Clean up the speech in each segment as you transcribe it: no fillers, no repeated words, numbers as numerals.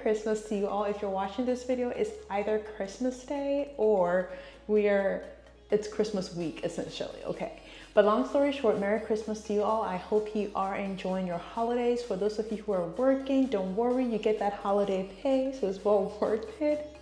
Christmas to you all. If you're watching this video, it's either Christmas Day or it's Christmas week essentially, okay? But long story short, Merry Christmas to you all. I hope you are enjoying your holidays. For those of you who are working, don't worry, you get that holiday pay, so it's well worth it.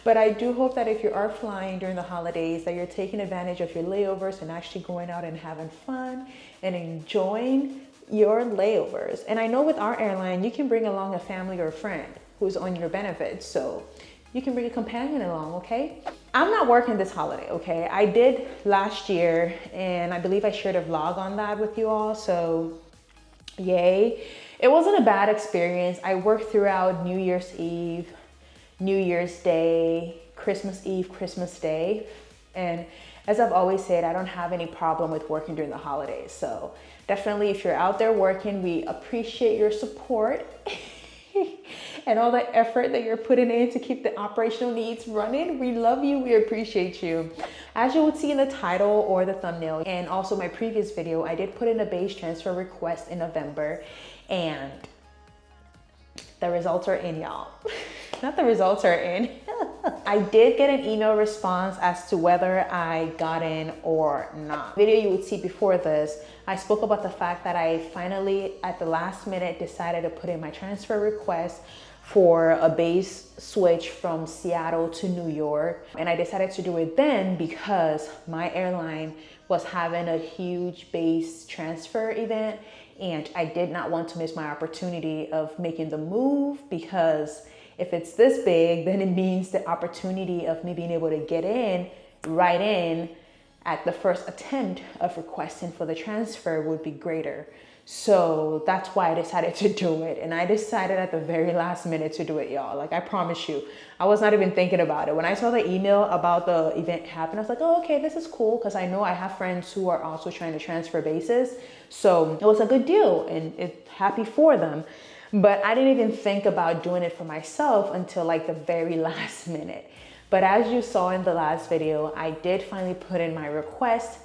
But I do hope that if you are flying during the holidays, that you're taking advantage of your layovers and actually going out and having fun and enjoying your layovers. And I know with our airline, you can bring along a family or a friend who's on your benefits. So you can bring a companion along, okay? I'm not working this holiday, okay? I did last year, and I believe I shared a vlog on that with you all, so yay. It wasn't a bad experience. I worked throughout New Year's Eve, New Year's Day, Christmas Eve, Christmas Day. And as I've always said, I don't have any problem with working during the holidays. So definitely if you're out there working, we appreciate your support and all the effort that you're putting in to keep the operational needs running. We love you, we appreciate you. As you would see in the title or the thumbnail, and also my previous video, I did put in a base transfer request in November, and the results are in, y'all. Not the results are in. I did get an email response as to whether I got in or not. The video you would see before this, I spoke about the fact that I finally, at the last minute, decided to put in my transfer request for a base switch from Seattle to New York. And I decided to do it then because my airline was having a huge base transfer event, and I did not want to miss my opportunity of making the move, because if it's this big, then it means the opportunity of me being able to get in, right in, at the first attempt of requesting for the transfer would be greater. So that's why I decided to do it. And I decided at the very last minute to do it, y'all. Like, I promise you, I was not even thinking about it. When I saw the email about the event happen, I was like, oh, okay, this is cool. Because I know I have friends who are also trying to transfer bases. So it was a good deal, and happy for them. But I didn't even think about doing it for myself until like the very last minute. But as you saw in the last video, I did finally put in my request.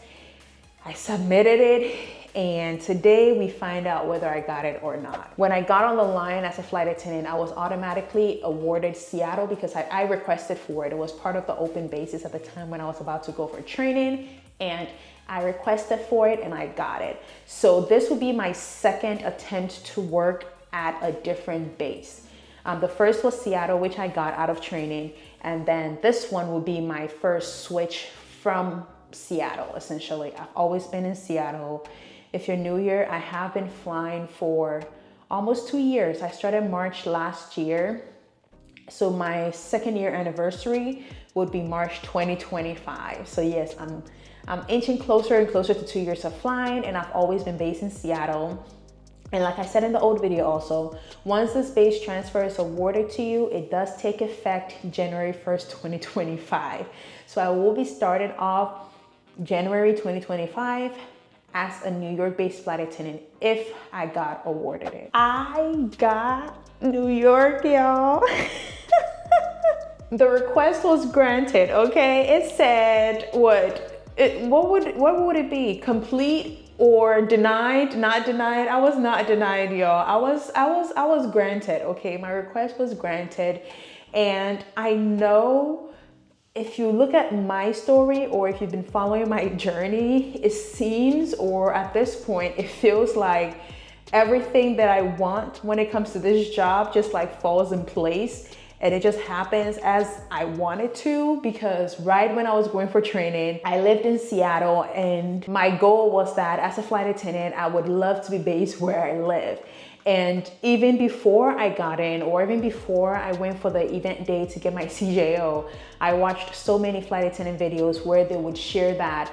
I submitted it, and today we find out whether I got it or not. When I got on the line as a flight attendant, I was automatically awarded Seattle because I requested for it. It was part of the open bases at the time when I was about to go for training, and I requested for it and I got it. So this will be my second attempt to work at a different base. The first was Seattle, which I got out of training. And then this one will be my first switch from Seattle, essentially. I've always been in Seattle. If you're new here, I have been flying for almost 2 years. I started March last year. So my second year anniversary would be March 2025. So yes, I'm inching closer and closer to 2 years of flying, and I've always been based in Seattle. And like I said in the old video also, once this base transfer is awarded to you, it does take effect January 1st, 2025. So I will be started off January 2025 as a New York-based flight attendant if I got awarded it. I got New York, y'all. The request was granted, okay? It said, what would it be? Complete or denied? Not denied. I was not denied, y'all. I was granted, okay? My request was granted. And I know if you look at my story, or if you've been following my journey, it seems, or at this point, it feels like everything that I want when it comes to this job just like falls in place. And it just happens as I wanted to, because right when I was going for training, I lived in Seattle, and my goal was that as a flight attendant, I would love to be based where I live. And even before I got in, or even before I went for the event day to get my CJO, I watched so many flight attendant videos where they would share that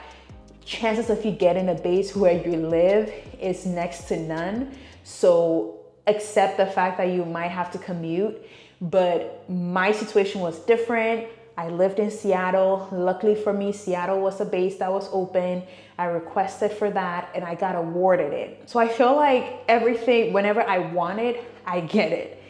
chances of you getting a base where you live is next to none. So accept the fact that you might have to commute. But my situation was different. I lived in Seattle. Luckily for me, Seattle was a base that was open. I requested for that and I got awarded it. So I feel like everything, whenever I want it, I get it.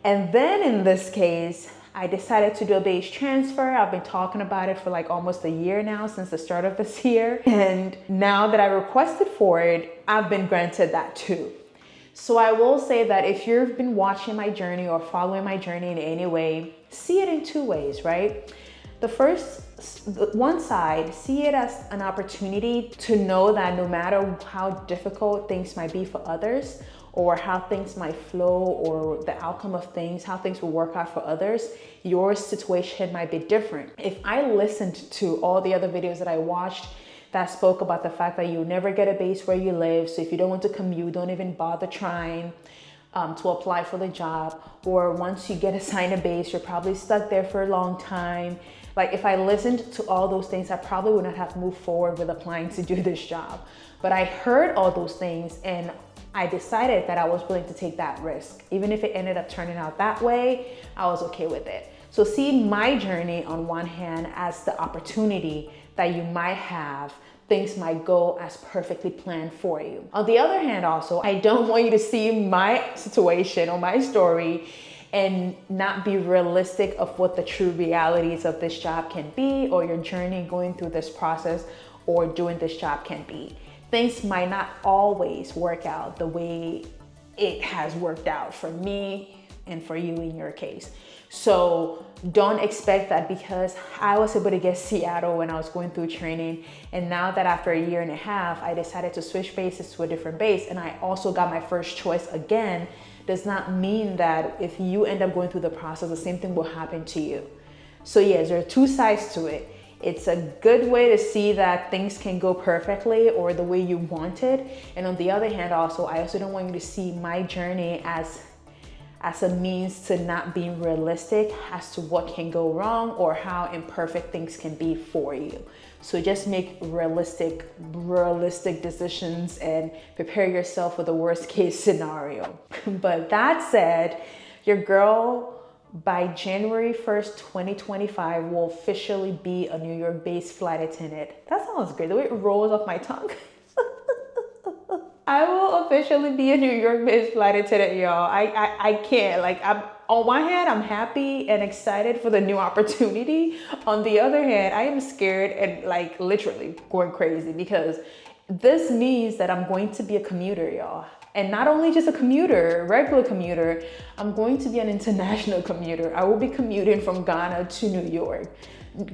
And then in this case, I decided to do a base transfer. I've been talking about it for like almost a year now, since the start of this year. And now that I requested for it, I've been granted that too. So I will say that if you've been watching my journey or following my journey in any way, see it in two ways, right? The first, one side, see it as an opportunity to know that no matter how difficult things might be for others, or how things might flow, or the outcome of things, how things will work out for others, your situation might be different. If I listened to all the other videos that I watched that spoke about the fact that you never get a base where you live, so if you don't want to commute, don't even bother trying to apply for the job, or once you get assigned a base, you're probably stuck there for a long time. Like if I listened to all those things, I probably would not have moved forward with applying to do this job. But I heard all those things and I decided that I was willing to take that risk. Even if it ended up turning out that way, I was okay with it. So see my journey on one hand as the opportunity that you might have. Things might go as perfectly planned for you. On the other hand, also, I don't want you to see my situation or my story and not be realistic of what the true realities of this job can be, or your journey going through this process or doing this job can be. Things might not always work out the way it has worked out for me and for you in your case. So don't expect that because I was able to get Seattle when I was going through training, and now that after a year and a half, I decided to switch bases to a different base, and I also got my first choice again, does not mean that if you end up going through the process, the same thing will happen to you. So yes, there are two sides to it. It's a good way to see that things can go perfectly or the way you want it. And on the other hand, also, I also don't want you to see my journey as a means to not being realistic as to what can go wrong or how imperfect things can be for you. So just make realistic decisions and prepare yourself for the worst case scenario. But that said, your girl by January 1st, 2025 will officially be a New York based flight attendant. That sounds great, the way it rolls off my tongue. I will officially be a New York based flight attendant, y'all. I can't, like, I'm on one hand, I'm happy and excited for the new opportunity. On the other hand, I am scared and like literally going crazy because this means that I'm going to be a commuter, y'all. And not only just a commuter, regular commuter, I'm going to be an international commuter. I will be commuting from Ghana to New York,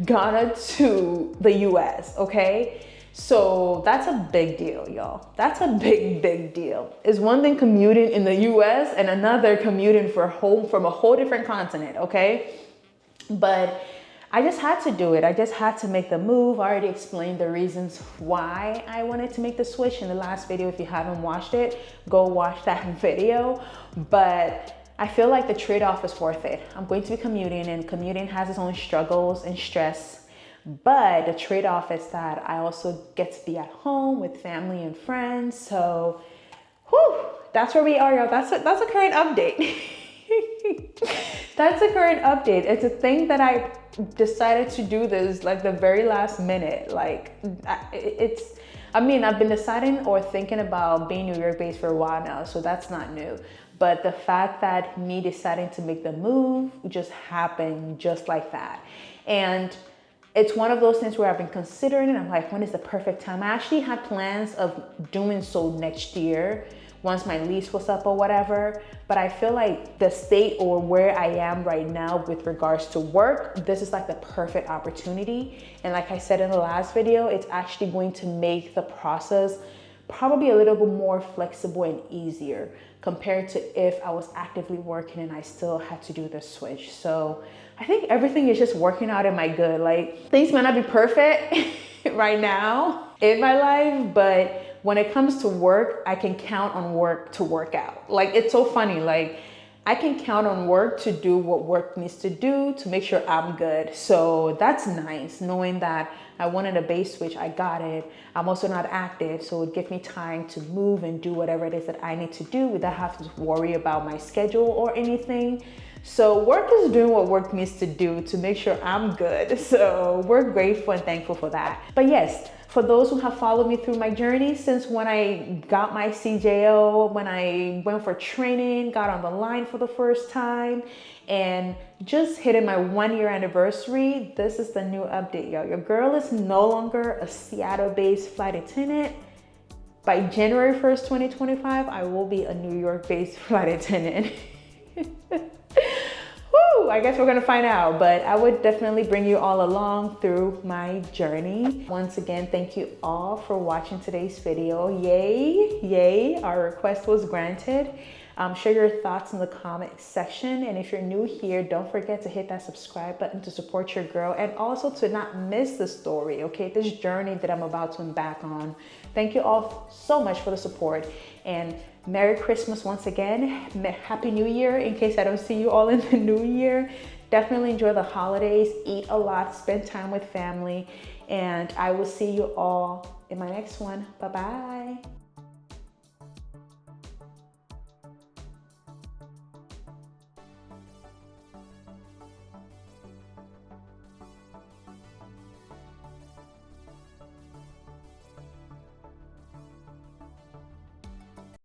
Ghana to the US, okay? So that's a big deal, y'all. That's a big deal. It's one thing commuting in the US and another commuting from a whole different continent, okay? But I just had to do it. I just had to make the move. I already explained the reasons why I wanted to make the switch in the last video. If you haven't watched it, go watch that video. But I feel like the trade-off is worth it. I'm going to be commuting, and commuting has its own struggles and stress. But the trade-off is that I also get to be at home with family and friends. So, whew, that's where we are, y'all. That's a current update. That's a current update. It's a thing that I decided to do this like the very last minute. Like I've been deciding or thinking about being New York based for a while now, so that's not new. But the fact that me deciding to make the move just happened just like that. And it's one of those things where I've been considering it. I'm like, when is the perfect time? I actually had plans of doing so next year once my lease was up or whatever. But I feel like the state or where I am right now with regards to work, this is like the perfect opportunity. And like I said in the last video, it's actually going to make the process probably a little bit more flexible and easier compared to if I was actively working and I still had to do the switch. So I think everything is just working out in my good. Like, things might not be perfect right now in my life, but when it comes to work, I can count on work to work out. Like, it's so funny. Like, I can count on work to do what work needs to do to make sure I'm good. So that's nice, knowing that I wanted a base switch, I got it. I'm also not active, so it would give me time to move and do whatever it is that I need to do without having to worry about my schedule or anything. So work is doing what work needs to do to make sure I'm good. So we're grateful and thankful for that. But yes, for those who have followed me through my journey since when I got my CJO, when I went for training, got on the line for the first time, and just hitting my 1-year anniversary, this is the new update, y'all. Your girl is no longer a Seattle-based flight attendant. by January 1st, 2025, I will be a New York-based flight attendant. Woo, I guess we're gonna find out, but I would definitely bring you all along through my journey. Once again, thank you all for watching today's video. Yay, yay, our request was granted. Share your thoughts in the comment section. And if you're new here, don't forget to hit that subscribe button to support your girl and also to not miss the story, okay? This journey that I'm about to embark on. Thank you all so much for the support, and Merry Christmas once again. Happy New Year in case I don't see you all in the new year. Definitely enjoy the holidays, eat a lot, spend time with family, and I will see you all in my next one. Bye-bye.